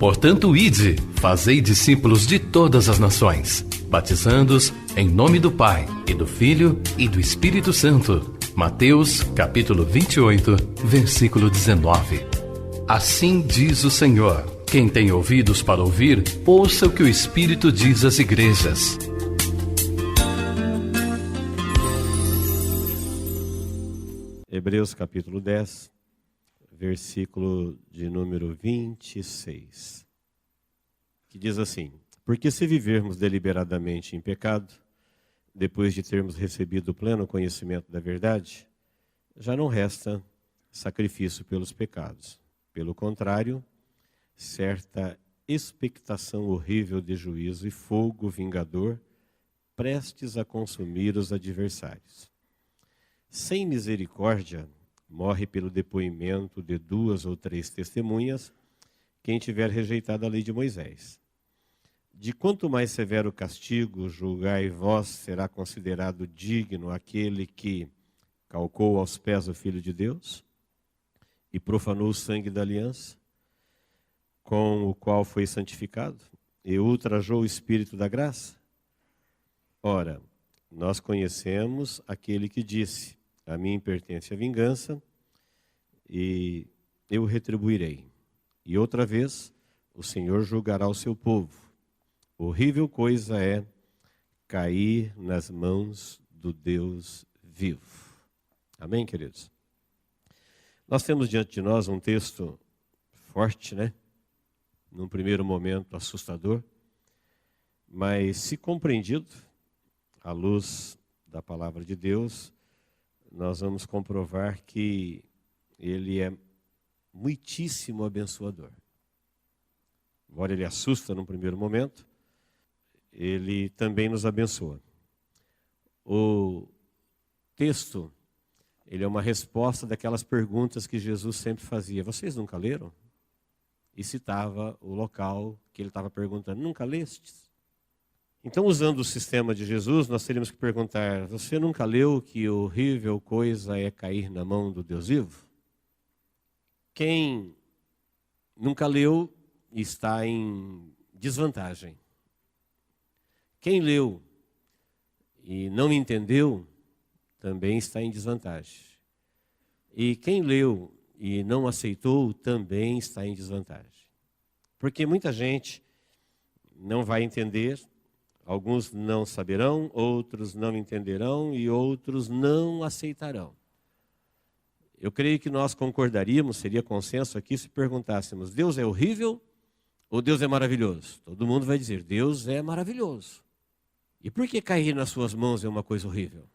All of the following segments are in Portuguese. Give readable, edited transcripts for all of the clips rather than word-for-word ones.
Portanto, ide, fazei discípulos de todas as nações, batizando-os em nome do Pai, e do Filho, e do Espírito Santo. Mateus, capítulo 28, versículo 19. Assim diz o Senhor: quem tem ouvidos para ouvir, ouça o que o Espírito diz às igrejas. Hebreus capítulo 10, versículo de número 26, que diz assim: porque se vivermos deliberadamente em pecado, depois de termos recebido o pleno conhecimento da verdade, já não resta sacrifício pelos pecados. Pelo contrário, certa expectação horrível de juízo e fogo vingador, prestes a consumir os adversários. Sem misericórdia, morre pelo depoimento de 2 ou 3 testemunhas quem tiver rejeitado a lei de Moisés. De quanto mais severo castigo julgai vós, será considerado digno aquele que calcou aos pés o Filho de Deus e profanou o sangue da aliança, com o qual foi santificado, e ultrajou o Espírito da graça? Ora, nós conhecemos aquele que disse: a mim pertence a vingança, e eu retribuirei. E outra vez, o Senhor julgará o seu povo. Horrível coisa é cair nas mãos do Deus vivo. Amém, queridos? Nós temos diante de nós um texto forte, né? Num primeiro momento assustador, mas se compreendido à luz da palavra de Deus, nós vamos comprovar que ele é muitíssimo abençoador. Embora ele assusta num primeiro momento, ele também nos abençoa. O texto, ele é uma resposta daquelas perguntas que Jesus sempre fazia. Vocês nunca leram? E citava o local que ele estava perguntando. Nunca lestes? Então, usando o sistema de Jesus, nós teríamos que perguntar: você nunca leu que horrível coisa é cair na mão do Deus vivo? Quem nunca leu está em desvantagem. Quem leu e não entendeu também está em desvantagem. E quem leu e não aceitou também está em desvantagem. Porque muita gente não vai entender. Alguns não saberão, outros não entenderão e outros não aceitarão. Eu creio que nós concordaríamos, seria consenso aqui, se perguntássemos: Deus é horrível ou Deus é maravilhoso? Todo mundo vai dizer: Deus é maravilhoso. E por que cair nas suas mãos é uma coisa horrível?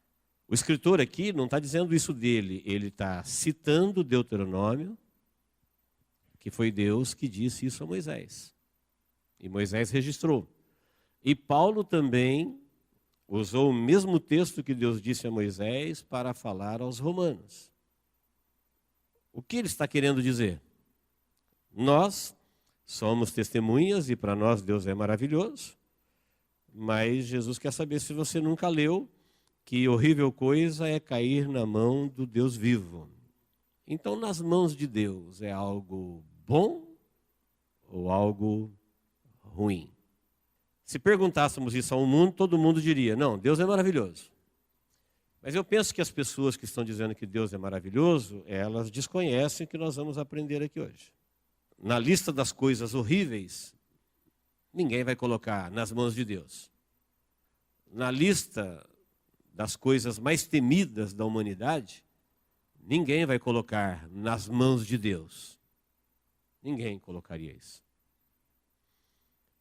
O escritor aqui não está dizendo isso dele, ele está citando Deuteronômio, que foi Deus que disse isso a Moisés. E Moisés registrou. E Paulo também usou o mesmo texto que Deus disse a Moisés para falar aos romanos. O que ele está querendo dizer? Nós somos testemunhas e para nós Deus é maravilhoso, mas Jesus quer saber se você nunca leu que horrível coisa é cair na mão do Deus vivo. Então, nas mãos de Deus é algo bom ou algo ruim? Se perguntássemos isso ao mundo, todo mundo diria: não, Deus é maravilhoso. Mas eu penso que as pessoas que estão dizendo que Deus é maravilhoso, elas desconhecem o que nós vamos aprender aqui hoje. Na lista das coisas horríveis, ninguém vai colocar nas mãos de Deus. Na lista das coisas mais temidas da humanidade, ninguém vai colocar nas mãos de Deus. Ninguém colocaria isso.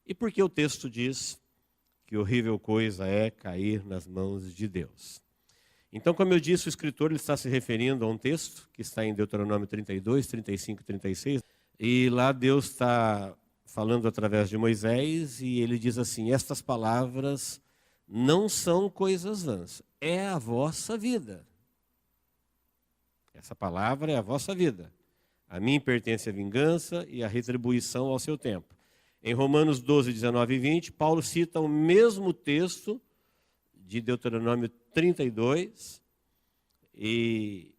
E por que o texto diz que horrível coisa é cair nas mãos de Deus? Então, como eu disse, o escritor ele está se referindo a um texto que está em Deuteronômio 32, 35 e 36. E lá Deus está falando através de Moisés e ele diz assim: estas palavras não são coisas vãs, é a vossa vida. Essa palavra é a vossa vida. A mim pertence a vingança e a retribuição ao seu tempo. Em Romanos 12, 19 e 20, Paulo cita o mesmo texto de Deuteronômio 32, e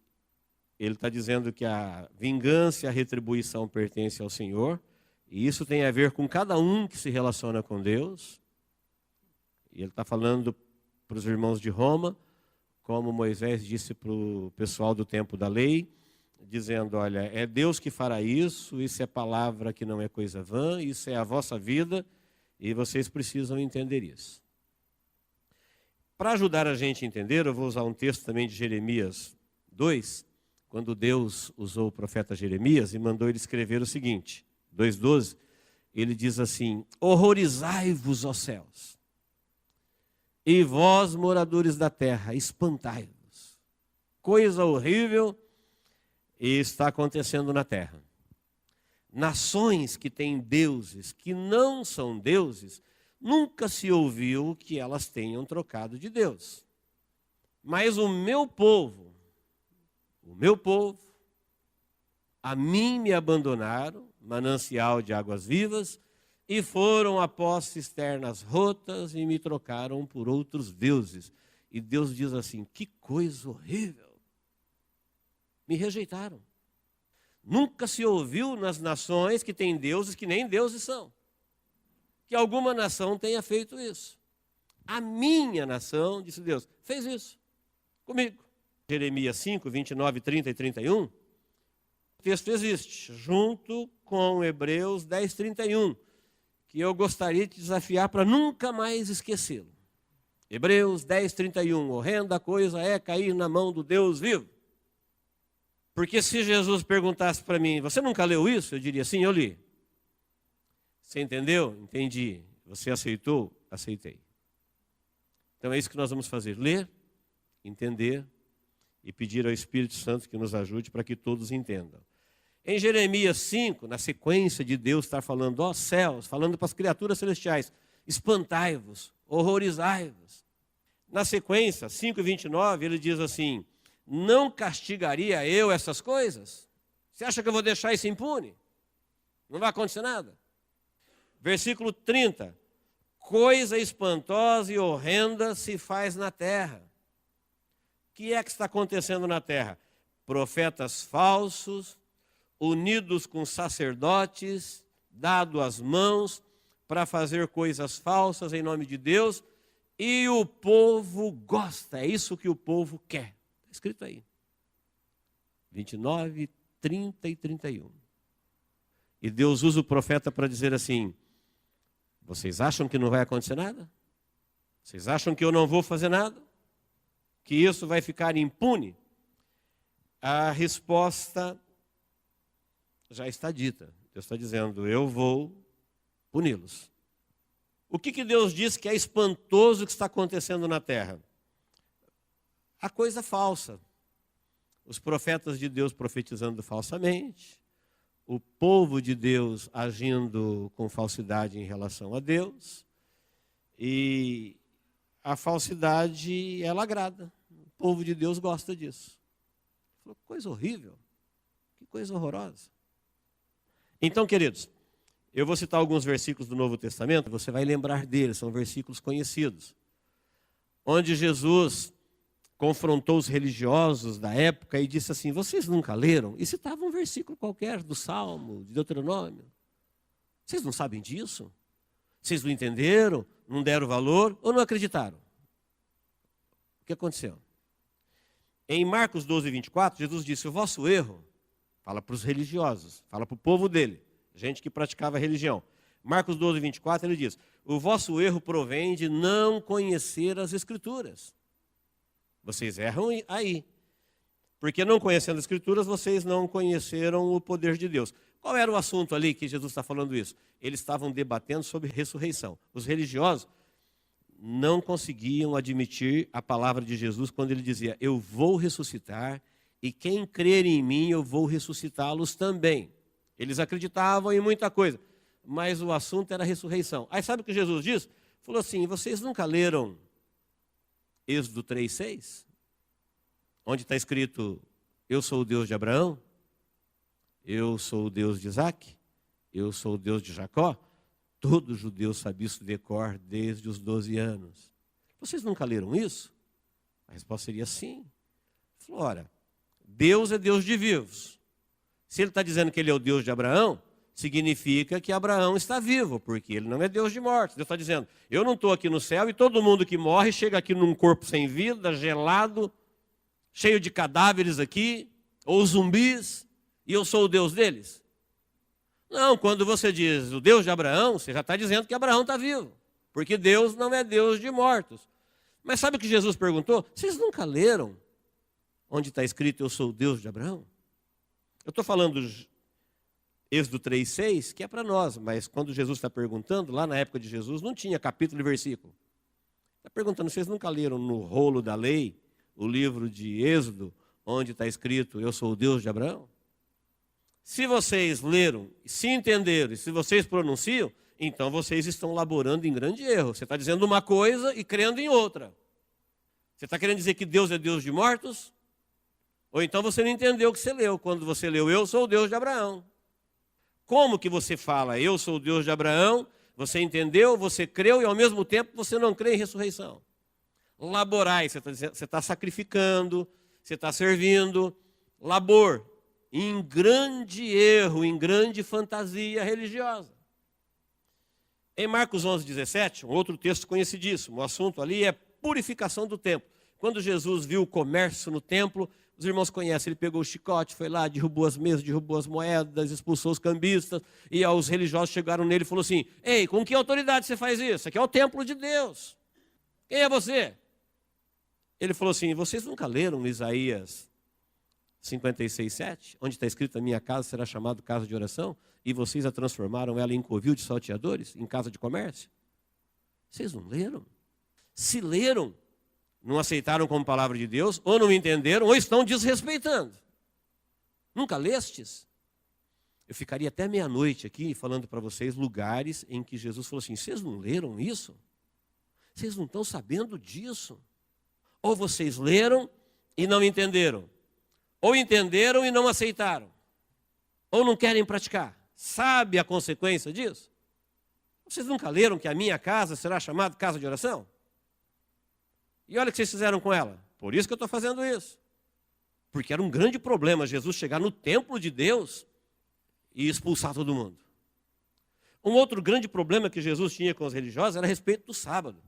ele está dizendo que a vingança e a retribuição pertencem ao Senhor, E isso tem a ver com cada um que se relaciona com Deus. E ele está falando para os irmãos de Roma, como Moisés disse para o pessoal do tempo da lei, dizendo, olha, é Deus que fará isso é palavra que não é coisa vã, isso é a vossa vida, e vocês precisam entender isso. Para ajudar a gente a entender, eu vou usar um texto também de Jeremias 2, quando Deus usou o profeta Jeremias e mandou ele escrever o seguinte, 2:12, ele diz assim, horrorizai-vos, ó céus, e vós, moradores da terra, espantai-vos. Coisa horrível está acontecendo na terra. Nações que têm deuses que não são deuses, nunca se ouviu que elas tenham trocado de Deus. Mas o meu povo, a mim me abandonaram, manancial de águas vivas, e foram após cisternas rotas e me trocaram por outros deuses. E Deus diz assim, que coisa horrível. Me rejeitaram. Nunca se ouviu nas nações que têm deuses que nem deuses são. Que alguma nação tenha feito isso. A minha nação, disse Deus, fez isso comigo. Jeremias 5, 29, 30 e 31. O texto existe, junto com Hebreus 10, 31. Que eu gostaria de desafiar para nunca mais esquecê-lo. Hebreus 10, 31. Horrenda coisa é cair na mão do Deus vivo. Porque se Jesus perguntasse para mim, você nunca leu isso? Eu diria, sim, eu li. Você entendeu? Entendi. Você aceitou? Aceitei. Então é isso que nós vamos fazer, ler, entender e pedir ao Espírito Santo que nos ajude para que todos entendam. Em Jeremias 5, na sequência de Deus estar falando, ó céus, falando para as criaturas celestiais, espantai-vos, horrorizai-vos. Na sequência, 5:29, ele diz assim, não castigaria eu essas coisas? Você acha que eu vou deixar isso impune? Não vai acontecer nada. Versículo 30, coisa espantosa e horrenda se faz na terra. O que é que está acontecendo na terra? Profetas falsos, unidos com sacerdotes, dado as mãos para fazer coisas falsas em nome de Deus, e o povo gosta, é isso que o povo quer. Está escrito aí. 29, 30 e 31. E Deus usa o profeta para dizer assim, vocês acham que não vai acontecer nada? Vocês acham que eu não vou fazer nada? Que isso vai ficar impune? A resposta já está dita. Deus está dizendo, eu vou puni-los. O que Deus diz que é espantoso que está acontecendo na terra? A coisa falsa. Os profetas de Deus profetizando falsamente, o povo de Deus agindo com falsidade em relação a Deus, e a falsidade, ela agrada. O povo de Deus gosta disso. Coisa horrível, que coisa horrorosa. Então, queridos, eu vou citar alguns versículos do Novo Testamento, você vai lembrar deles, são versículos conhecidos, onde Jesus confrontou os religiosos da época e disse assim, vocês nunca leram? E citava um versículo qualquer do Salmo, de Deuteronômio. Vocês não sabem disso? Vocês não entenderam? Não deram valor ou não acreditaram? O que aconteceu? Em Marcos 12, 24, Jesus disse, o vosso erro, fala para os religiosos, fala para o povo dele, gente que praticava religião. Marcos 12, 24, ele diz, o vosso erro provém de não conhecer as Escrituras. Vocês erram aí. Porque não conhecendo as Escrituras, vocês não conheceram o poder de Deus. Qual era o assunto ali que Jesus está falando isso? Eles estavam debatendo sobre ressurreição. Os religiosos não conseguiam admitir a palavra de Jesus quando ele dizia, eu vou ressuscitar e quem crer em mim eu vou ressuscitá-los também. Eles acreditavam em muita coisa, mas o assunto era a ressurreição. Aí sabe o que Jesus disse? Falou assim, vocês nunca leram Êxodo 3:6? Onde está escrito, eu sou o Deus de Abraão, eu sou o Deus de Isaac, eu sou o Deus de Jacó. Todo judeu sabia isso de cor desde os 12 anos. Vocês nunca leram isso? A resposta seria sim. Falou, ora, Deus é Deus de vivos. Se ele está dizendo que ele é o Deus de Abraão, significa que Abraão está vivo, porque ele não é Deus de mortos. Deus está dizendo, eu não estou aqui no céu e todo mundo que morre chega aqui num corpo sem vida, gelado, cheio de cadáveres aqui, ou zumbis, e eu sou o Deus deles. Não, quando você diz o Deus de Abraão, você já está dizendo que Abraão está vivo, porque Deus não é Deus de mortos. Mas sabe o que Jesus perguntou? Vocês nunca leram onde está escrito eu sou o Deus de Abraão? Eu estou falando Êxodo 3,6, que é para nós, mas quando Jesus está perguntando, lá na época de Jesus, não tinha capítulo e versículo. Está perguntando, vocês nunca leram no rolo da lei, o livro de Êxodo, onde está escrito, eu sou o Deus de Abraão? Se vocês leram, se entenderam, e se vocês pronunciam, então vocês estão laborando em grande erro. Você está dizendo uma coisa e crendo em outra. Você está querendo dizer que Deus é Deus de mortos? Ou então você não entendeu o que você leu, quando você leu, eu sou o Deus de Abraão. Como que você fala, eu sou o Deus de Abraão, você entendeu, você creu e ao mesmo tempo você não crê em ressurreição? Laborai, você está sacrificando, você está servindo. Labor, em grande erro, em grande fantasia religiosa. Em Marcos 11,17, um outro texto conhecidíssimo, o assunto ali é purificação do templo. Quando Jesus viu o comércio no templo, os irmãos conhecem, ele pegou o chicote, foi lá, derrubou as mesas, derrubou as moedas, expulsou os cambistas, e os religiosos chegaram nele e falaram assim, ei, com que autoridade você faz isso? Aqui é o templo de Deus. Quem é você? Ele falou assim, vocês nunca leram Isaías 56,7, onde está escrito, a minha casa será chamada casa de oração, e vocês a transformaram ela em covil de salteadores, em casa de comércio? Vocês não leram? Se leram, não aceitaram como palavra de Deus, ou não entenderam, ou estão desrespeitando. Nunca lestes? Eu ficaria até meia-noite aqui falando para vocês lugares em que Jesus falou assim, vocês não leram isso? Vocês não estão sabendo disso? Ou vocês leram e não entenderam, ou entenderam e não aceitaram, ou não querem praticar. Sabe a consequência disso? Vocês nunca leram que a minha casa será chamada casa de oração? E olha o que vocês fizeram com ela. Por isso que eu estou fazendo isso. Porque era um grande problema Jesus chegar no templo de Deus e expulsar todo mundo. Um outro grande problema que Jesus tinha com os religiosos era a respeito do sábado.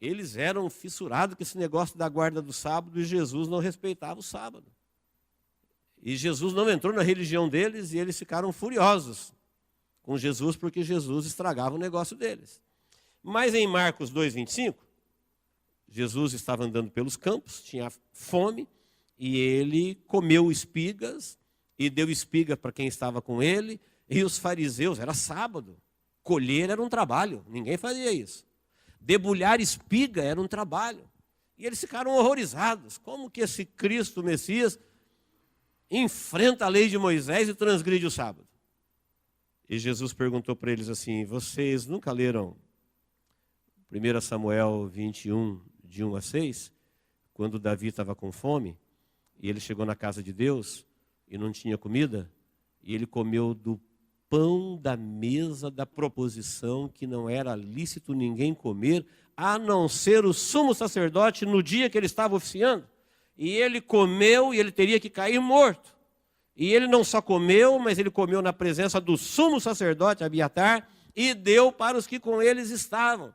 Eles eram fissurados com esse negócio da guarda do sábado e Jesus não respeitava o sábado. E Jesus não entrou na religião deles e eles ficaram furiosos com Jesus porque Jesus estragava o negócio deles. Mas em Marcos 2,25, Jesus estava andando pelos campos, tinha fome, e ele comeu espigas, e deu espiga para quem estava com ele, e os fariseus, era sábado, colher era um trabalho, ninguém fazia isso. Debulhar espiga era um trabalho. E eles ficaram horrorizados. Como que esse Cristo, Messias, enfrenta a lei de Moisés e transgride o sábado? E Jesus perguntou para eles assim, vocês nunca leram 1 Samuel 21, de 1 a 6, quando Davi estava com fome, e ele chegou na casa de Deus, e não tinha comida, e ele comeu do pão da mesa da proposição, que não era lícito ninguém comer, a não ser o sumo sacerdote no dia que ele estava oficiando. E ele comeu e ele teria que cair morto. E ele não só comeu, mas ele comeu na presença do sumo sacerdote, Abiatar, e deu para os que com eles estavam.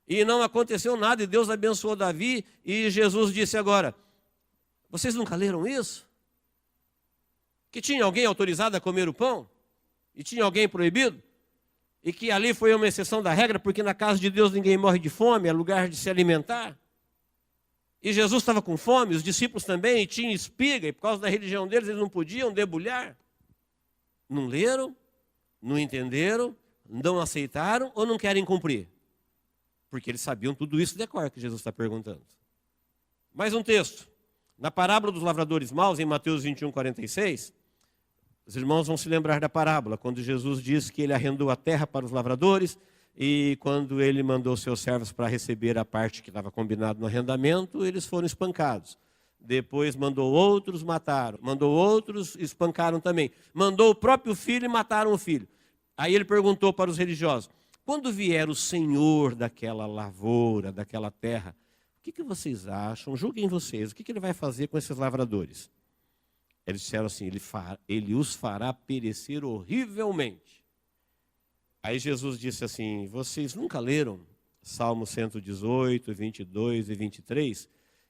E não aconteceu nada, e Deus abençoou Davi, e Jesus disse agora, vocês nunca leram isso? Que tinha alguém autorizado a comer o pão? E tinha alguém proibido? E que ali foi uma exceção da regra, porque na casa de Deus ninguém morre de fome, é lugar de se alimentar. E Jesus estava com fome, os discípulos também, e tinham espiga, e por causa da religião deles, eles não podiam debulhar. Não leram, não entenderam, não aceitaram, ou não querem cumprir? Porque eles sabiam tudo isso de cor que Jesus está perguntando. Mais um texto. Na parábola dos lavradores maus, em Mateus 21, 46, os irmãos vão se lembrar da parábola, quando Jesus disse que ele arrendou a terra para os lavradores, e quando ele mandou seus servos para receber a parte que estava combinado no arrendamento, eles foram espancados. Depois mandou outros, mataram. Mandou outros, espancaram também. Mandou o próprio filho e mataram o filho. Aí ele perguntou para os religiosos, quando vier o Senhor daquela lavoura, daquela terra, o que vocês acham? Julguem vocês, o que ele vai fazer com esses lavradores? Eles disseram assim, ele os fará perecer horrivelmente. Aí Jesus disse assim, vocês nunca leram Salmo 118, 22 e 23?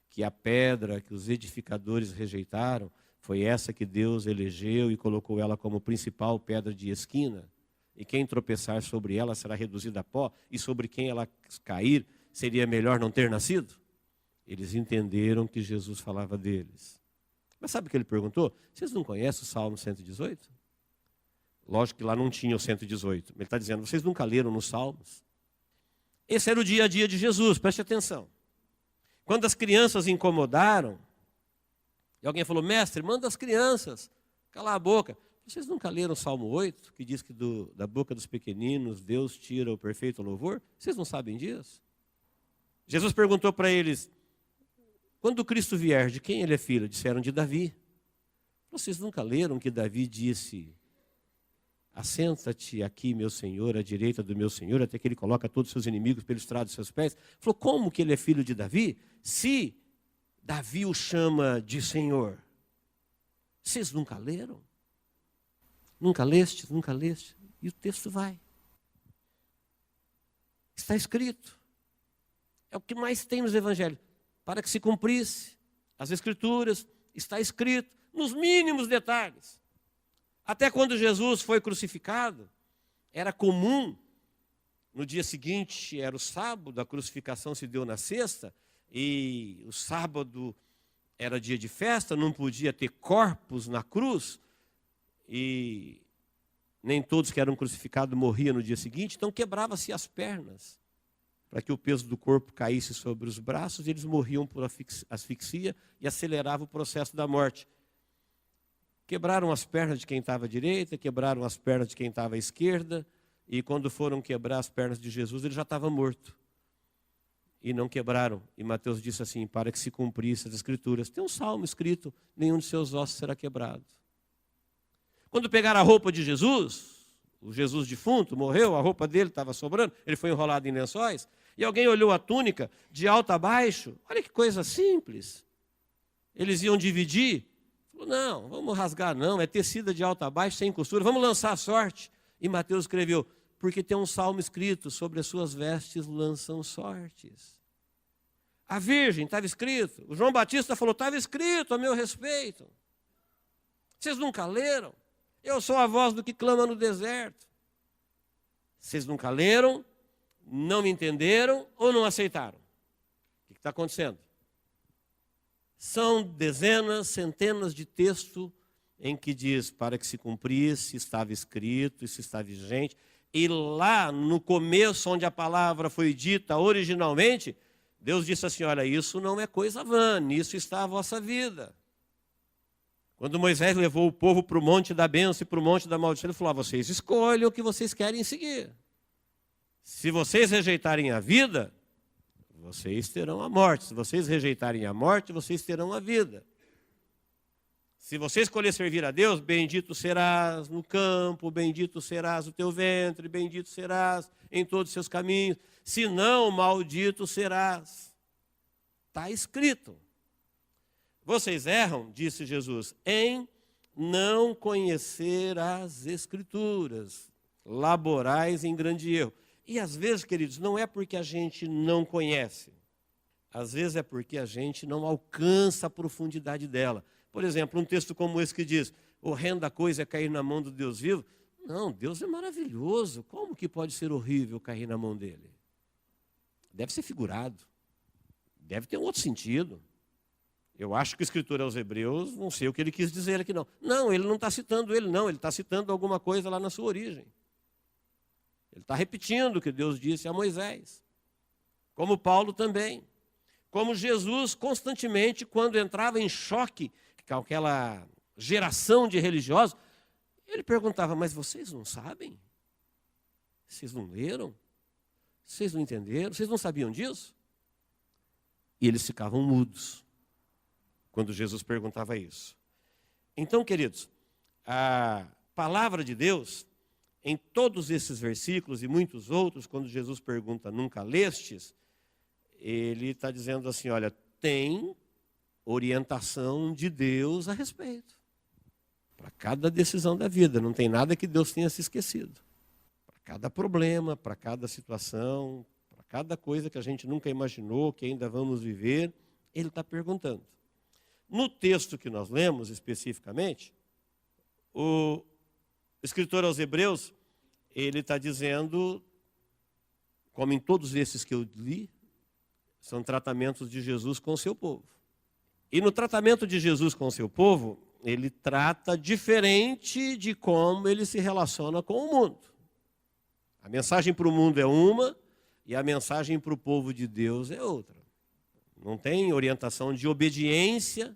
Que a pedra que os edificadores rejeitaram foi essa que Deus elegeu e colocou ela como principal pedra de esquina. E quem tropeçar sobre ela será reduzido a pó, e sobre quem ela cair, seria melhor não ter nascido? Eles entenderam que Jesus falava deles. Mas sabe o que ele perguntou? Vocês não conhecem o Salmo 118? Lógico que lá não tinha o 118. Ele está dizendo, vocês nunca leram nos Salmos? Esse era o dia a dia de Jesus, preste atenção. Quando as crianças incomodaram, e alguém falou, mestre, manda as crianças calar a boca. Vocês nunca leram o Salmo 8, que diz que da boca dos pequeninos Deus tira o perfeito louvor? Vocês não sabem disso? Jesus perguntou para eles, quando Cristo vier, de quem ele é filho? Disseram de Davi. Vocês nunca leram que Davi disse, assenta-te aqui, meu Senhor, à direita do meu Senhor, até que ele coloca todos os seus inimigos pelo estrado dos seus pés? Falou, como que ele é filho de Davi? Se Davi o chama de Senhor. Vocês nunca leram? Nunca leste? Nunca leste? E o texto vai. Está escrito. É o que mais tem nos evangelhos. Para que se cumprisse as Escrituras, está escrito, nos mínimos detalhes. Até quando Jesus foi crucificado, era comum, no dia seguinte, era o sábado, a crucificação se deu na sexta, e o sábado era dia de festa, não podia ter corpos na cruz, e nem todos que eram crucificados morriam no dia seguinte, então quebrava-se as pernas, para que o peso do corpo caísse sobre os braços, e eles morriam por asfixia e acelerava o processo da morte. Quebraram as pernas de quem estava à direita, quebraram as pernas de quem estava à esquerda, e quando foram quebrar as pernas de Jesus, ele já estava morto. E não quebraram. E Mateus disse assim, para que se cumprisse as Escrituras. Tem um salmo escrito, nenhum de seus ossos será quebrado. Quando pegaram a roupa de Jesus, o Jesus defunto morreu, a roupa dele estava sobrando, ele foi enrolado em lençóis, e alguém olhou a túnica de alto a baixo, olha que coisa simples. Eles iam dividir, falou, não, vamos rasgar não, é tecida de alto a baixo, sem costura, vamos lançar a sorte. E Mateus escreveu, porque tem um salmo escrito, sobre as suas vestes lançam sortes. A Virgem, estava escrito, o João Batista falou, estava escrito a meu respeito. Vocês nunca leram? Eu sou a voz do que clama no deserto. Vocês nunca leram, não me entenderam ou não aceitaram? O que está acontecendo? São dezenas, centenas de textos em que diz, para que se cumprisse, estava escrito, isso está vigente. E lá no começo, onde a palavra foi dita originalmente, Deus disse assim, olha, isso não é coisa vã, nisso está a vossa vida. Quando Moisés levou o povo para o monte da bênção e para o monte da maldição, ele falou, vocês escolhem o que vocês querem seguir. Se vocês rejeitarem a vida, vocês terão a morte. Se vocês rejeitarem a morte, vocês terão a vida. Se você escolher servir a Deus, bendito serás no campo, bendito serás o teu ventre, bendito serás em todos os seus caminhos. Se não, maldito serás. Está escrito. Vocês erram, disse Jesus, em não conhecer as Escrituras. Laborais em grande erro. E às vezes, queridos, não é porque a gente não conhece. Às vezes é porque a gente não alcança a profundidade dela. Por exemplo, um texto como esse que diz, horrenda coisa é cair na mão do Deus vivo. Não, Deus é maravilhoso. Como que pode ser horrível cair na mão dele? Deve ser figurado. Deve ter um outro sentido. Eu acho que o escritor aos Hebreus, não sei o que ele quis dizer aqui não. Não, ele não está citando ele não, ele está citando alguma coisa lá na sua origem. Ele está repetindo o que Deus disse a Moisés. Como Paulo também. Como Jesus constantemente, quando entrava em choque com aquela geração de religiosos, ele perguntava, mas vocês não sabem? Vocês não leram? Vocês não entenderam? Vocês não sabiam disso? E eles ficavam mudos quando Jesus perguntava isso. Então, queridos, a palavra de Deus, em todos esses versículos e muitos outros, quando Jesus pergunta, nunca lestes, ele está dizendo assim, olha, tem orientação de Deus a respeito. Para cada decisão da vida. Não tem nada que Deus tenha se esquecido. Para cada problema, para cada situação, para cada coisa que a gente nunca imaginou, que ainda vamos viver, Ele está perguntando. No texto que nós lemos, especificamente, o escritor aos Hebreus, ele está dizendo, como em todos esses que eu li, são tratamentos de Jesus com o seu povo. E no tratamento de Jesus com o seu povo, ele trata diferente de como ele se relaciona com o mundo. A mensagem para o mundo é uma e a mensagem para o povo de Deus é outra. Não tem orientação de obediência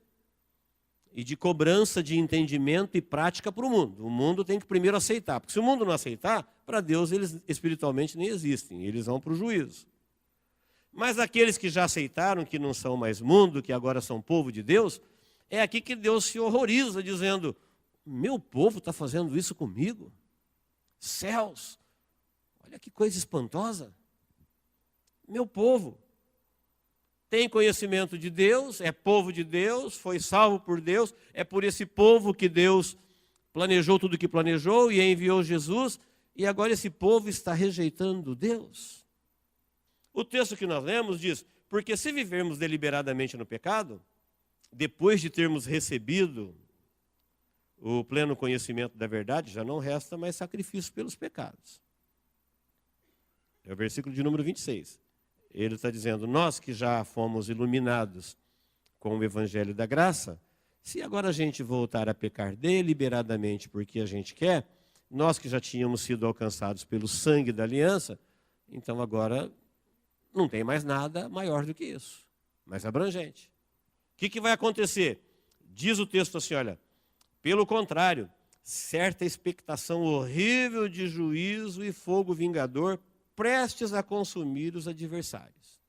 e de cobrança de entendimento e prática para o mundo. O mundo tem que primeiro aceitar, porque se o mundo não aceitar, para Deus eles espiritualmente nem existem, eles vão para o juízo. Mas aqueles que já aceitaram, que não são mais mundo, que agora são povo de Deus, é aqui que Deus se horroriza, dizendo, meu povo está fazendo isso comigo? Céus, olha que coisa espantosa. Meu povo tem conhecimento de Deus, é povo de Deus, foi salvo por Deus, é por esse povo que Deus planejou tudo o que planejou e enviou Jesus, e agora esse povo está rejeitando Deus. O texto que nós lemos diz, porque se vivermos deliberadamente no pecado, depois de termos recebido o pleno conhecimento da verdade, já não resta mais sacrifício pelos pecados. É o versículo de número 26. Ele está dizendo, nós que já fomos iluminados com o evangelho da graça, se agora a gente voltar a pecar deliberadamente porque a gente quer, nós que já tínhamos sido alcançados pelo sangue da aliança, então agora não tem mais nada maior do que isso, mais abrangente. O que vai acontecer? Diz o texto assim, olha, pelo contrário, certa expectação horrível de juízo e fogo vingador, prestes a consumir os adversários.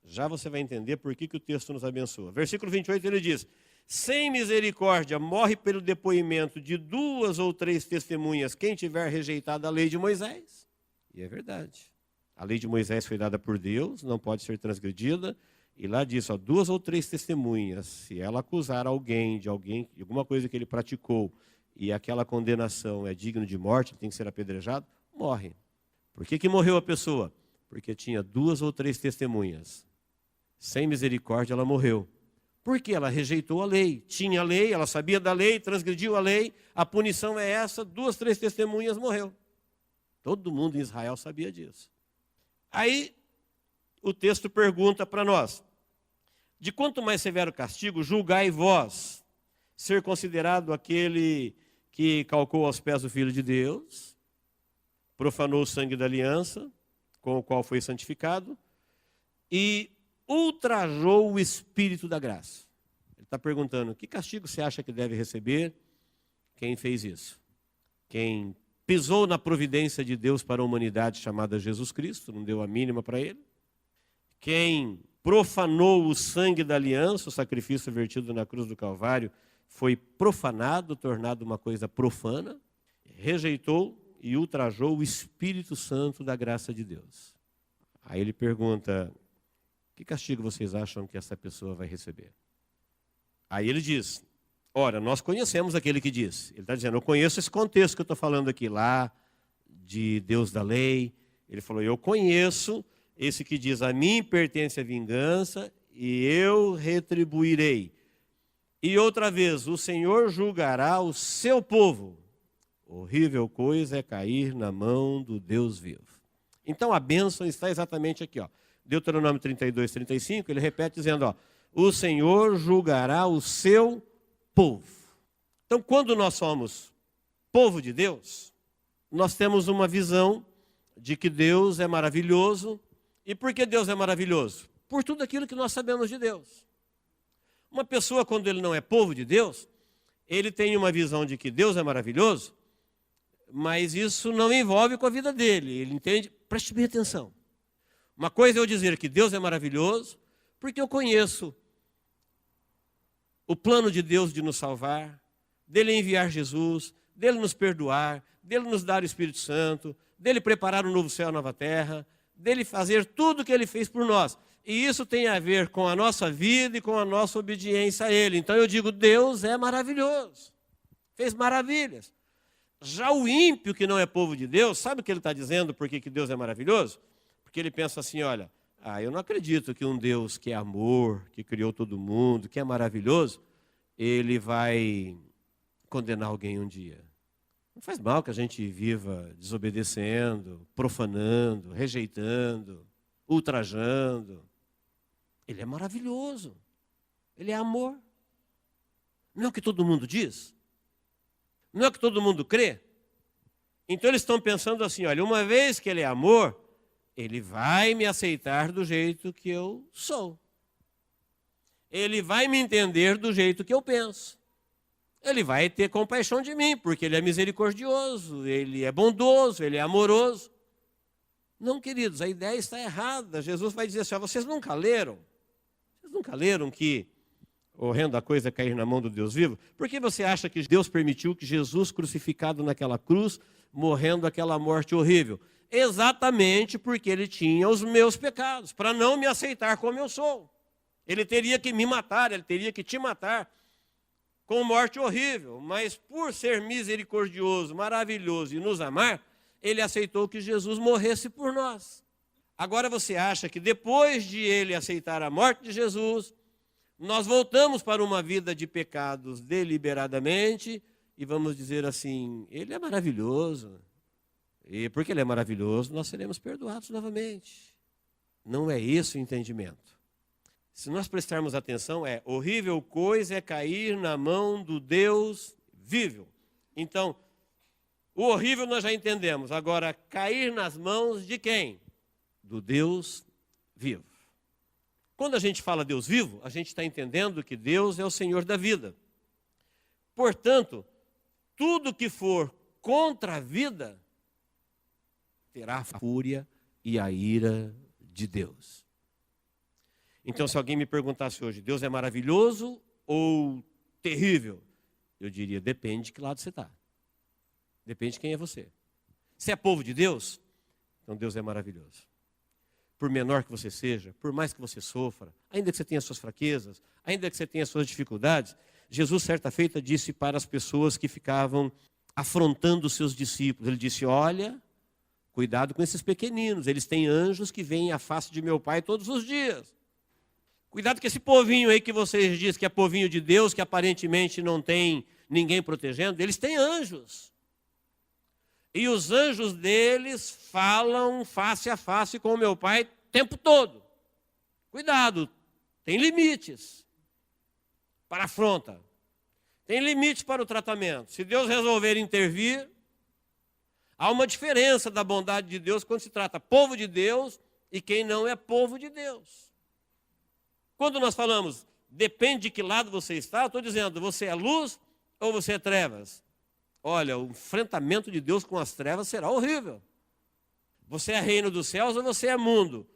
Já você vai entender por que o texto nos abençoa. Versículo 28 ele diz, sem misericórdia morre pelo depoimento de 2 ou 3 testemunhas quem tiver rejeitado a lei de Moisés. E é verdade. A lei de Moisés foi dada por Deus, não pode ser transgredida. E lá diz, 2 ou 3 testemunhas, se ela acusar alguém de alguma coisa que ele praticou, e aquela condenação é digna de morte, tem que ser apedrejado, morre. Por que morreu a pessoa? Porque tinha 2 ou 3 testemunhas. Sem misericórdia ela morreu. Porque ela rejeitou a lei. Tinha a lei, ela sabia da lei, transgrediu a lei, a punição é essa, 2, 3 testemunhas, morreu. Todo mundo em Israel sabia disso. Aí o texto pergunta para nós, de quanto mais severo castigo, julgai vós ser considerado aquele que calcou aos pés do Filho de Deus, profanou o sangue da aliança, com o qual foi santificado, e ultrajou o Espírito da graça. Ele está perguntando, que castigo você acha que deve receber quem fez isso? Quem pisou na providência de Deus para a humanidade chamada Jesus Cristo, não deu a mínima para ele? Quem profanou o sangue da aliança, o sacrifício vertido na cruz do Calvário, foi profanado, tornado uma coisa profana, rejeitou e ultrajou o Espírito Santo da graça de Deus. Aí ele pergunta, que castigo vocês acham que essa pessoa vai receber? Aí ele diz, ora, nós conhecemos aquele que diz. Ele está dizendo, eu conheço esse contexto que eu estou falando aqui, lá, de Deus da lei. Ele falou, eu conheço esse que diz, a mim pertence a vingança e eu retribuirei. E outra vez, o Senhor julgará o seu povo. Horrível coisa é cair na mão do Deus vivo. Então a bênção está exatamente aqui, ó. Deuteronômio 32, 35, ele repete dizendo, ó, o Senhor julgará o seu povo. Então quando nós somos povo de Deus, nós temos uma visão de que Deus é maravilhoso. E por que Deus é maravilhoso? Por tudo aquilo que nós sabemos de Deus. Uma pessoa, quando ele não é povo de Deus, ele tem uma visão de que Deus é maravilhoso, mas isso não envolve com a vida dele. Ele entende? Preste bem atenção. Uma coisa é eu dizer que Deus é maravilhoso, porque eu conheço o plano de Deus de nos salvar, dele enviar Jesus, dele nos perdoar, dele nos dar o Espírito Santo, dele preparar um novo céu e uma nova terra, dele fazer tudo o que ele fez por nós. E isso tem a ver com a nossa vida e com a nossa obediência a ele. Então eu digo, Deus é maravilhoso. fez maravilhas. Já o ímpio, que não é povo de Deus, sabe o que ele está dizendo, por que Deus é maravilhoso? Porque ele pensa assim, olha, eu não acredito que um Deus que é amor, que criou todo mundo, que é maravilhoso, ele vai condenar alguém um dia. Não faz mal que a gente viva desobedecendo, profanando, rejeitando, ultrajando. Ele é maravilhoso. Ele é amor. Não é o que todo mundo diz? Não é o que todo mundo crê? Então eles estão pensando assim, olha, uma vez que ele é amor, ele vai me aceitar do jeito que eu sou. Ele vai me entender do jeito que eu penso. Ele vai ter compaixão de mim, porque ele é misericordioso, ele é bondoso, ele é amoroso. Não, queridos, a ideia está errada. Jesus vai dizer assim, vocês nunca leram? Vocês nunca leram que horrenda coisa é cair na mão do Deus vivo? Por que você acha que Deus permitiu que Jesus, crucificado naquela cruz, morrendo aquela morte horrível? Exatamente porque ele tinha os meus pecados, para não me aceitar como eu sou. Ele teria que me matar, ele teria que te matar com morte horrível, mas por ser misericordioso, maravilhoso e nos amar, ele aceitou que Jesus morresse por nós. Agora você acha que depois de ele aceitar a morte de Jesus, nós voltamos para uma vida de pecados deliberadamente e vamos dizer assim, ele é maravilhoso. E porque ele é maravilhoso, nós seremos perdoados novamente. Não é esse o entendimento. Se nós prestarmos atenção, horrível coisa é cair na mão do Deus vivo. Então, o horrível nós já entendemos. Agora, cair nas mãos de quem? Do Deus vivo. Quando a gente fala Deus vivo, a gente está entendendo que Deus é o Senhor da vida. Portanto, tudo que for contra a vida terá a fúria e a ira de Deus. Então, se alguém me perguntasse hoje, Deus é maravilhoso ou terrível? Eu diria, depende de que lado você está. Depende de quem é você. Se é povo de Deus, então Deus é maravilhoso. Por menor que você seja, por mais que você sofra, ainda que você tenha suas fraquezas, ainda que você tenha suas dificuldades, Jesus, certa feita, disse para as pessoas que ficavam afrontando os seus discípulos, ele disse, olha, cuidado com esses pequeninos, eles têm anjos que vêm à face de meu Pai todos os dias. Cuidado com esse povinho aí que vocês dizem que é povinho de Deus, que aparentemente não tem ninguém protegendo, eles têm anjos. E os anjos deles falam face a face com o meu Pai o tempo todo. Cuidado, tem limites para a afronta. Tem limites para o tratamento. Se Deus resolver intervir, há uma diferença da bondade de Deus quando se trata povo de Deus e quem não é povo de Deus. Quando nós falamos, depende de que lado você está, eu estou dizendo, você é luz ou você é trevas? Olha, o enfrentamento de Deus com as trevas será horrível. Você é reino dos céus ou você é mundo?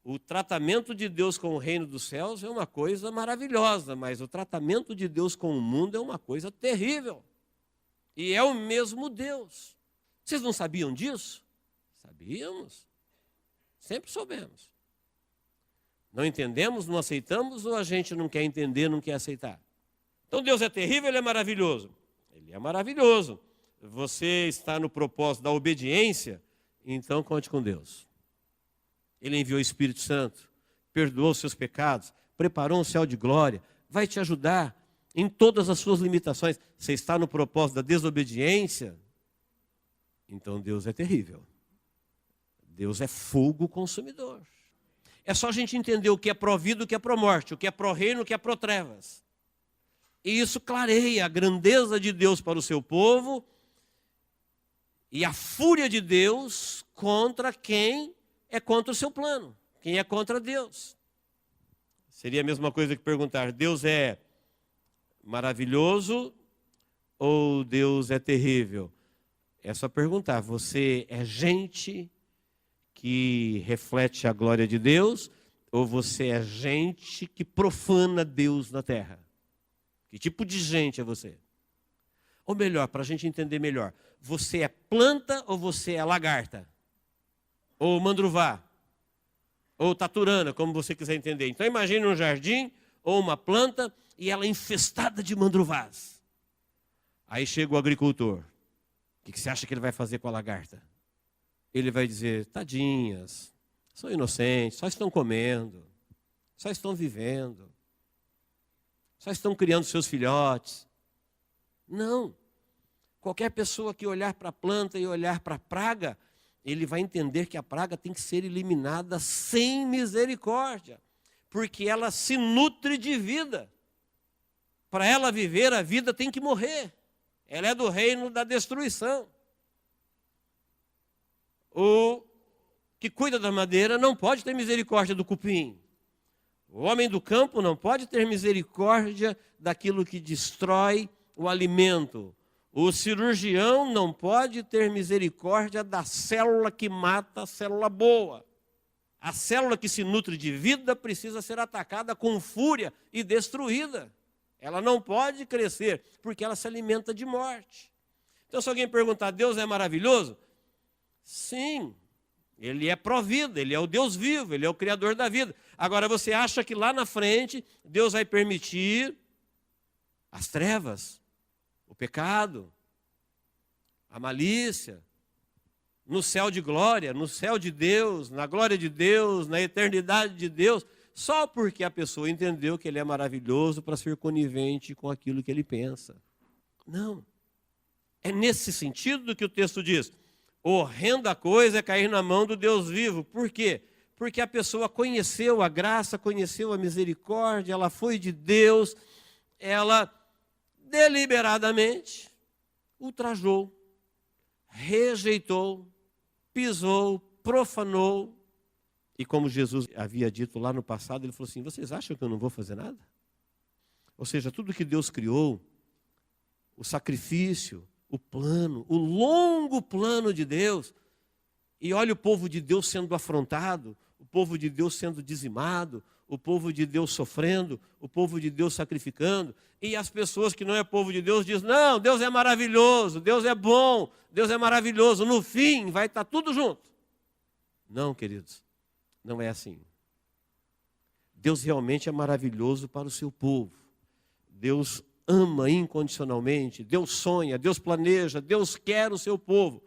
O tratamento de Deus com o reino dos céus é uma coisa maravilhosa, mas o tratamento de Deus com o mundo é uma coisa terrível. E é o mesmo Deus. Vocês não sabiam disso? Sabíamos. Sempre soubemos. Não entendemos, não aceitamos ou a gente não quer entender, não quer aceitar? Então Deus é terrível, Ele é maravilhoso. Ele é maravilhoso. Você está no propósito da obediência, então conte com Deus. Ele enviou o Espírito Santo, perdoou os seus pecados, preparou um céu de glória, vai te ajudar em todas as suas limitações. Você está no propósito da desobediência, então Deus é terrível. Deus é fogo consumidor. É só a gente entender o que é pró-vida, o que é pró-morte, o que é pró-reino, o que é pró-trevas. E isso clareia a grandeza de Deus para o seu povo e a fúria de Deus contra quem é contra o seu plano, quem é contra Deus. Seria a mesma coisa que perguntar, Deus é maravilhoso ou Deus é terrível? É só perguntar, você é gente que reflete a glória de Deus ou você é gente que profana Deus na terra? Que tipo de gente é você? Ou melhor, para a gente entender melhor, você é planta ou você é lagarta? Ou mandruvá? Ou taturana, como você quiser entender. Então imagine um jardim ou uma planta e ela é infestada de mandruvás. Aí chega o agricultor. O que você acha que ele vai fazer com a lagarta? Ele vai dizer, tadinhas, são inocentes, só estão comendo, só estão vivendo, só estão criando seus filhotes. Não. Qualquer pessoa que olhar para a planta e olhar para a praga, ele vai entender que a praga tem que ser eliminada sem misericórdia, porque ela se nutre de vida. Para ela viver, a vida tem que morrer. Ela é do reino da destruição. O que cuida da madeira não pode ter misericórdia do cupim. O homem do campo não pode ter misericórdia daquilo que destrói o alimento. O cirurgião não pode ter misericórdia da célula que mata a célula boa. A célula que se nutre de vida precisa ser atacada com fúria e destruída. Ela não pode crescer, porque ela se alimenta de morte. Então, se alguém perguntar, Deus é maravilhoso? Sim, Ele é pró-vida, Ele é o Deus vivo, Ele é o Criador da vida. Agora, você acha que lá na frente, Deus vai permitir as trevas, o pecado, a malícia, no céu de glória, no céu de Deus, na glória de Deus, na eternidade de Deus, só porque a pessoa entendeu que Ele é maravilhoso para ser conivente com aquilo que ele pensa. Não. É nesse sentido que o texto diz, horrenda coisa é cair na mão do Deus vivo. Por quê? Porque a pessoa conheceu a graça, conheceu a misericórdia, ela foi de Deus, ela deliberadamente ultrajou, rejeitou, pisou, profanou. E como Jesus havia dito lá no passado, ele falou assim, vocês acham que eu não vou fazer nada? Ou seja, tudo que Deus criou, o sacrifício, o plano, o longo plano de Deus, e olha o povo de Deus sendo afrontado, o povo de Deus sendo dizimado, o povo de Deus sofrendo, o povo de Deus sacrificando, e as pessoas que não é povo de Deus dizem, não, Deus é maravilhoso, Deus é bom, Deus é maravilhoso, no fim vai estar tudo junto. Não, queridos. Não é assim. Deus realmente é maravilhoso para o seu povo. Deus ama incondicionalmente, Deus sonha, Deus planeja, Deus quer o seu povo.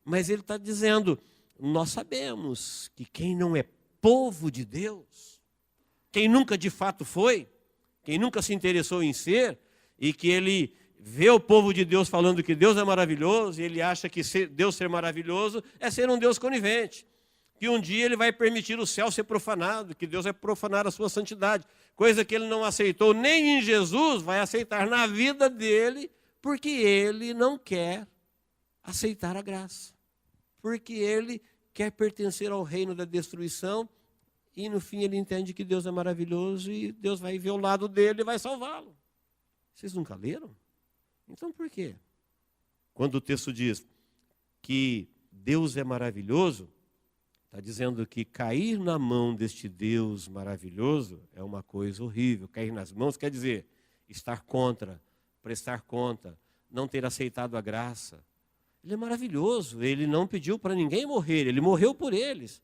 Mas Ele está dizendo, nós sabemos que quem não é povo de Deus, quem nunca de fato foi, quem nunca se interessou em ser, e que ele vê o povo de Deus falando que Deus é maravilhoso, e ele acha que Deus ser maravilhoso é ser um Deus conivente. Que um dia Ele vai permitir o céu ser profanado, que Deus vai profanar a sua santidade, coisa que Ele não aceitou nem em Jesus, vai aceitar na vida dele, porque Ele não quer aceitar a graça, porque Ele quer pertencer ao reino da destruição, e no fim Ele entende que Deus é maravilhoso, e Deus vai ver o lado dele e vai salvá-lo. Vocês nunca leram? Então por quê? Quando o texto diz que Deus é maravilhoso, está dizendo que cair na mão deste Deus maravilhoso é uma coisa horrível. Cair nas mãos quer dizer estar contra, prestar conta, não ter aceitado a graça. Ele é maravilhoso, Ele não pediu para ninguém morrer, Ele morreu por eles.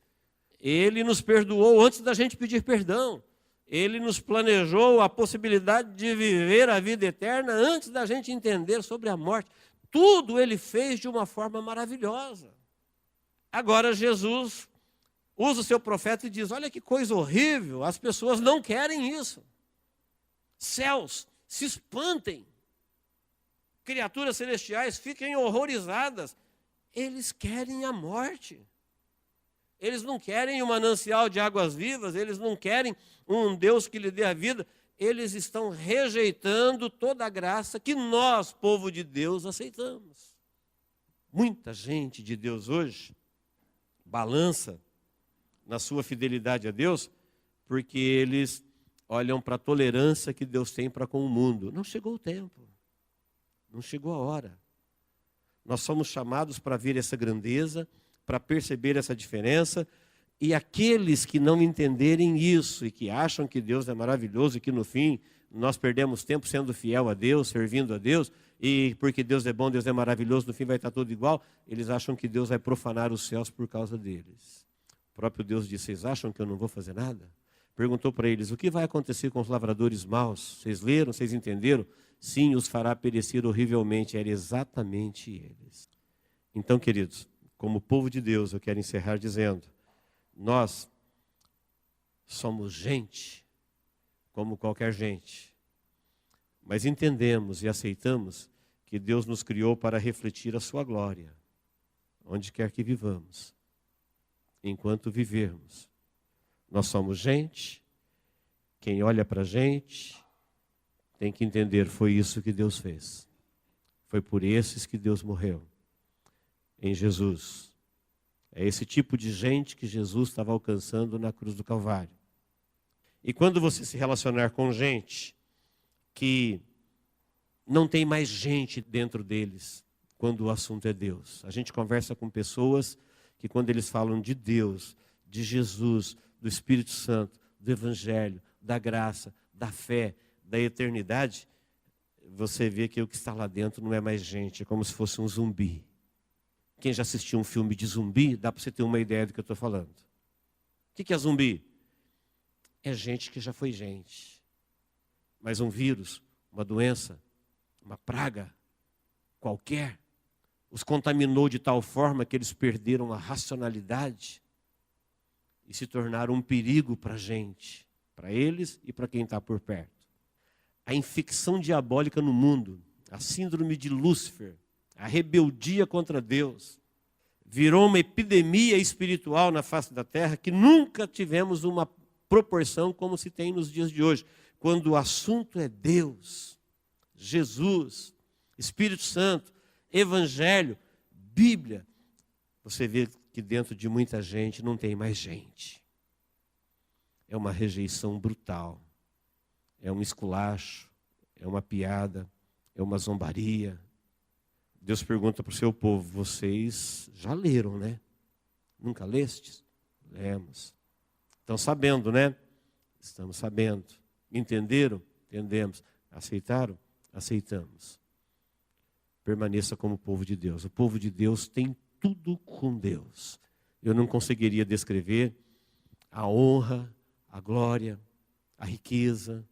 Ele nos perdoou antes da gente pedir perdão. Ele nos planejou a possibilidade de viver a vida eterna antes da gente entender sobre a morte. Tudo Ele fez de uma forma maravilhosa. Agora Jesus usa o seu profeta e diz, olha que coisa horrível, as pessoas não querem isso. Céus, se espantem. Criaturas celestiais fiquem horrorizadas. Eles querem a morte. Eles não querem um manancial de águas vivas, eles não querem um Deus que lhe dê a vida. Eles estão rejeitando toda a graça que nós, povo de Deus, aceitamos. Muita gente de Deus hoje balança na sua fidelidade a Deus, porque eles olham para a tolerância que Deus tem para com o mundo. Não chegou o tempo, não chegou a hora. Nós somos chamados para ver essa grandeza, para perceber essa diferença, e aqueles que não entenderem isso, e que acham que Deus é maravilhoso, e que no fim nós perdemos tempo sendo fiel a Deus, servindo a Deus, e porque Deus é bom, Deus é maravilhoso, no fim vai estar tudo igual, eles acham que Deus vai profanar os céus por causa deles. O próprio Deus disse, vocês acham que eu não vou fazer nada? Perguntou para eles, o que vai acontecer com os lavradores maus? Vocês leram, vocês entenderam sim, os fará perecer horrivelmente. Era exatamente eles. Então, queridos, como povo de Deus, eu quero encerrar dizendo, nós somos gente, como qualquer gente, mas entendemos e aceitamos que Deus nos criou para refletir a sua glória, onde quer que vivamos, enquanto vivermos. Nós somos gente, quem olha para a gente tem que entender, foi isso que Deus fez. Foi por esses que Deus morreu, em Jesus. É esse tipo de gente que Jesus estava alcançando na cruz do Calvário. E quando você se relacionar com gente que não tem mais gente dentro deles, quando o assunto é Deus. A gente conversa com pessoas que quando eles falam de Deus, de Jesus, do Espírito Santo, do Evangelho, da graça, da fé, da eternidade, você vê que o que está lá dentro não é mais gente, é como se fosse um zumbi. Quem já assistiu um filme de zumbi, dá para você ter uma ideia do que eu estou falando. O que é zumbi? É gente que já foi gente. Mas um vírus, uma doença, uma praga qualquer, os contaminou de tal forma que eles perderam a racionalidade e se tornaram um perigo para a gente, para eles e para quem está por perto. A infecção diabólica no mundo, a síndrome de Lúcifer, a rebeldia contra Deus, virou uma epidemia espiritual na face da terra que nunca tivemos uma proporção como se tem nos dias de hoje. Quando o assunto é Deus, Jesus, Espírito Santo, Evangelho, Bíblia, você vê que dentro de muita gente não tem mais gente. É uma rejeição brutal, é um esculacho, é uma piada, é uma zombaria. Deus pergunta para o seu povo, vocês já leram, né? Nunca lestes? Lemos. Estão sabendo, né? Estamos sabendo. Entenderam? Entendemos. Aceitaram? Aceitamos. Permaneça como povo de Deus. O povo de Deus tem tudo com Deus. Eu não conseguiria descrever a honra, a glória, a riqueza,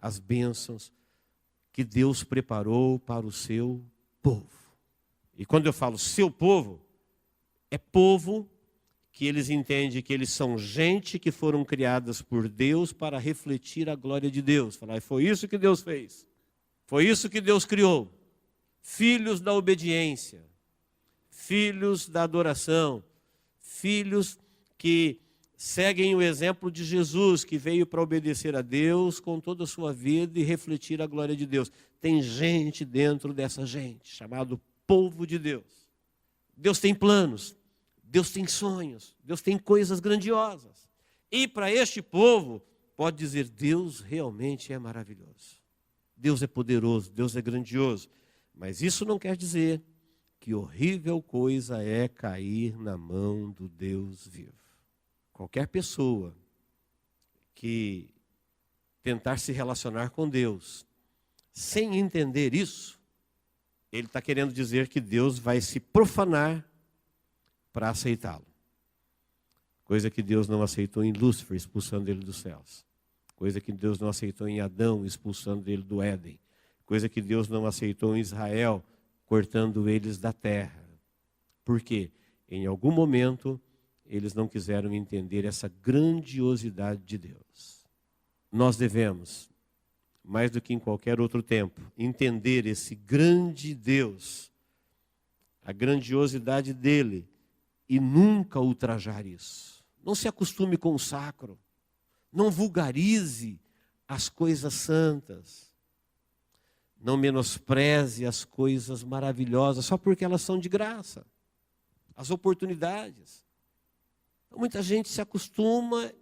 as bênçãos que Deus preparou para o seu povo. E quando eu falo seu povo, é povo que eles entendem que eles são gente que foram criadas por Deus para refletir a glória de Deus. Falar, foi isso que Deus fez. Foi isso que Deus criou. Filhos da obediência, filhos da adoração, filhos que seguem o exemplo de Jesus, que veio para obedecer a Deus com toda a sua vida e refletir a glória de Deus. Tem gente dentro dessa gente, chamado povo de Deus. Deus tem planos, Deus tem sonhos, Deus tem coisas grandiosas. E para este povo, pode dizer, Deus realmente é maravilhoso. Deus é poderoso, Deus é grandioso. Mas isso não quer dizer que horrível coisa é cair na mão do Deus vivo. Qualquer pessoa que tentar se relacionar com Deus sem entender isso, ele está querendo dizer que Deus vai se profanar para aceitá-lo. Coisa que Deus não aceitou em Lúcifer, expulsando ele dos céus. Coisa que Deus não aceitou em Adão, expulsando ele do Éden. Coisa que Deus não aceitou em Israel, cortando eles da terra. Por quê? Em algum momento, eles não quiseram entender essa grandiosidade de Deus. Nós devemos, mais do que em qualquer outro tempo, entender esse grande Deus, a grandiosidade dele, e nunca ultrajar isso. Não se acostume com o sacro. Não vulgarize as coisas santas. Não menospreze as coisas maravilhosas só porque elas são de graça. As oportunidades. Muita gente se acostuma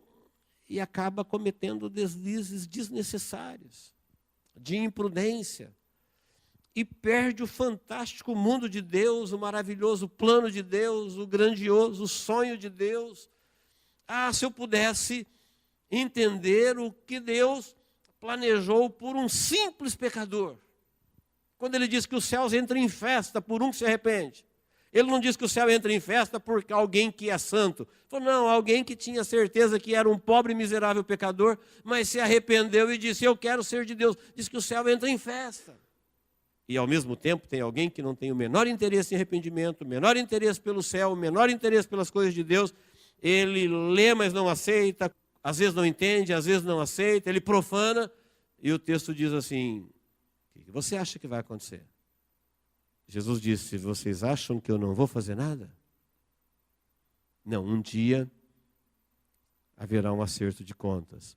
e acaba cometendo deslizes desnecessários, de imprudência. E perde o fantástico mundo de Deus, o maravilhoso plano de Deus, o grandioso sonho de Deus. Ah, se eu pudesse entender o que Deus planejou por um simples pecador. Quando ele diz que os céus entram em festa por um que se arrepende. Ele não diz que o céu entra em festa por alguém que é santo. Falou, não, alguém que tinha certeza que era um pobre, miserável pecador, mas se arrependeu e disse, eu quero ser de Deus. Diz que o céu entra em festa. E ao mesmo tempo tem alguém que não tem o menor interesse em arrependimento, o menor interesse pelo céu, o menor interesse pelas coisas de Deus. Ele lê, mas não aceita, às vezes não entende, às vezes não aceita, ele profana. E o texto diz assim, o que você acha que vai acontecer? Jesus disse, vocês acham que eu não vou fazer nada? Não, um dia haverá um acerto de contas.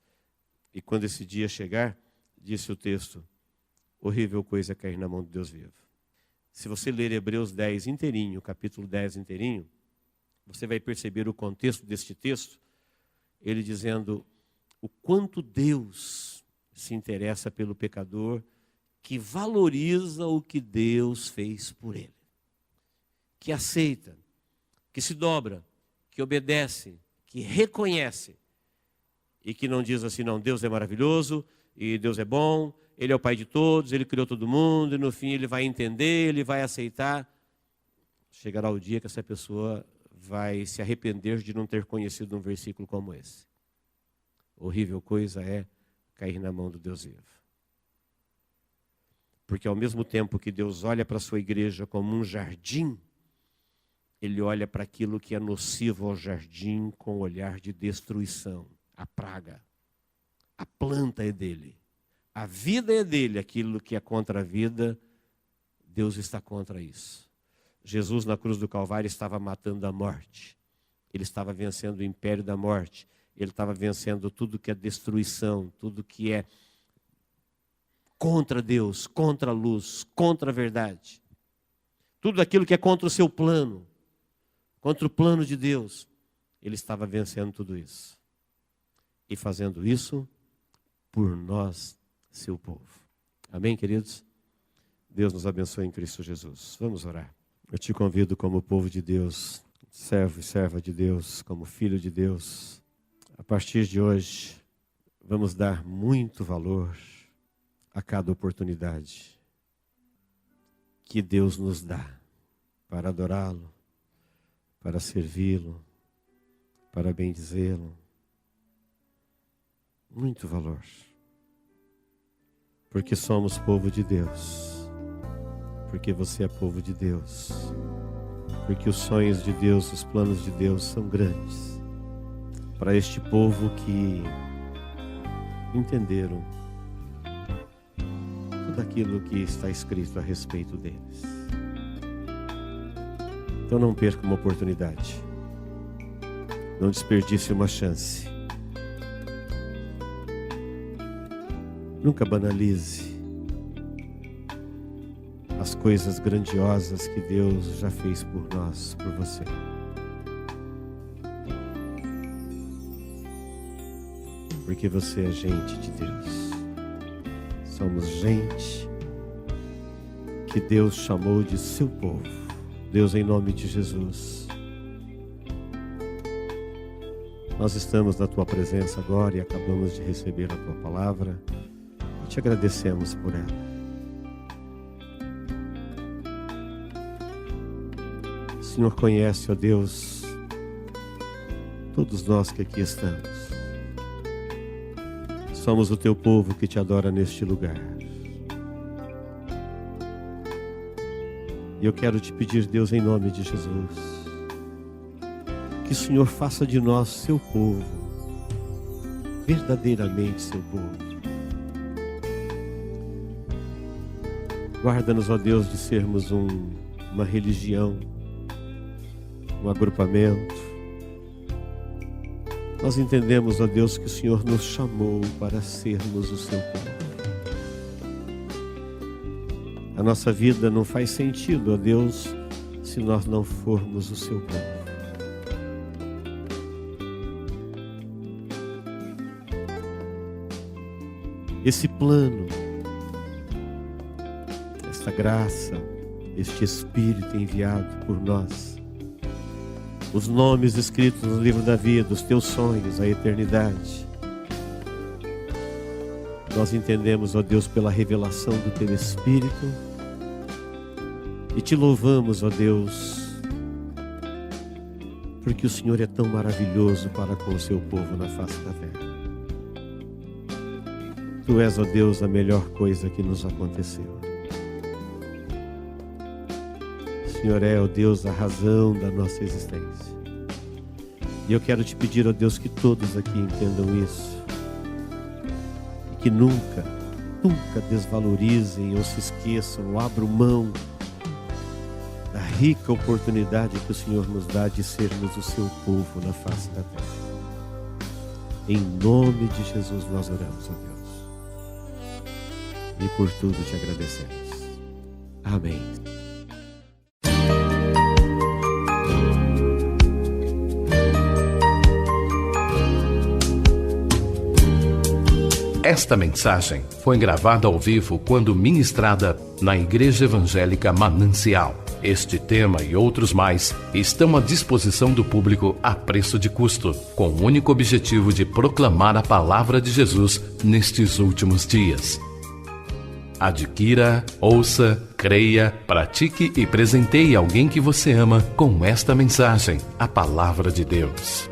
E quando esse dia chegar, disse o texto, horrível coisa é cair na mão de Deus vivo. Se você ler Hebreus 10 inteirinho, capítulo 10 inteirinho, você vai perceber o contexto deste texto, ele dizendo o quanto Deus se interessa pelo pecador, que valoriza o que Deus fez por ele, que aceita, que se dobra, que obedece, que reconhece, e que não diz assim, não, Deus é maravilhoso, e Deus é bom, Ele é o Pai de todos, Ele criou todo mundo, e no fim Ele vai entender, Ele vai aceitar. Chegará o dia que essa pessoa vai se arrepender de não ter conhecido um versículo como esse. Horrível coisa é cair na mão do Deus vivo. Porque ao mesmo tempo que Deus olha para a sua igreja como um jardim, Ele olha para aquilo que é nocivo ao jardim com um olhar de destruição. A praga, a planta é dele, a vida é dele, aquilo que é contra a vida, Deus está contra isso. Jesus na cruz do Calvário estava matando a morte, Ele estava vencendo o império da morte, Ele estava vencendo tudo que é destruição, tudo que é contra Deus, contra a luz, contra a verdade. Tudo aquilo que é contra o seu plano, contra o plano de Deus, Ele estava vencendo tudo isso. E fazendo isso por nós, seu povo. Amém, queridos? Deus nos abençoe em Cristo Jesus. Vamos orar. Eu te convido como povo de Deus, servo e serva de Deus, como filho de Deus. A partir de hoje, vamos dar muito valor a cada oportunidade que Deus nos dá para adorá-lo, para servi-lo, para bendizê-lo. Muito valor. Porque somos povo de Deus. Porque você é povo de Deus. Porque os sonhos de Deus, os planos de Deus são grandes. Para este povo que entenderam tudo aquilo que está escrito a respeito deles. Então não perca uma oportunidade. Não desperdice uma chance. Nunca banalize as coisas grandiosas que Deus já fez por nós, por você. Porque você é gente de Deus. Somos gente que Deus chamou de seu povo. Deus, em nome de Jesus, nós estamos na Tua presença agora e acabamos de receber a Tua palavra. Te agradecemos por ela. O Senhor conhece, ó Deus, todos nós que aqui estamos. Somos o Teu povo que Te adora neste lugar. E eu quero Te pedir, Deus, em nome de Jesus, que o Senhor faça de nós Seu povo, verdadeiramente Seu povo. Guarda-nos, ó Deus, de sermos uma religião, um agrupamento. Nós entendemos, ó Deus, que o Senhor nos chamou para sermos o seu povo. A nossa vida não faz sentido, ó Deus, se nós não formos o seu povo. Esse plano, esta graça, este Espírito enviado por nós, os nomes escritos no livro da vida, os teus sonhos, a eternidade. Nós entendemos, ó Deus, pela revelação do teu Espírito e te louvamos, ó Deus, porque o Senhor é tão maravilhoso para com o seu povo na face da terra. Tu és, ó Deus, a melhor coisa que nos aconteceu. O Senhor é, ó Deus, a razão da nossa existência. E eu quero te pedir, ó Deus, que todos aqui entendam isso. E que nunca desvalorizem ou se esqueçam ou abram mão da rica oportunidade que o Senhor nos dá de sermos o seu povo na face da terra. Em nome de Jesus nós oramos, ó Deus. E por tudo te agradecemos. Amém. Esta mensagem foi gravada ao vivo quando ministrada na Igreja Evangélica Manancial. Este tema e outros mais estão à disposição do público a preço de custo, com o único objetivo de proclamar a palavra de Jesus nestes últimos dias. Adquira, ouça, creia, pratique e presenteie alguém que você ama com esta mensagem, a palavra de Deus.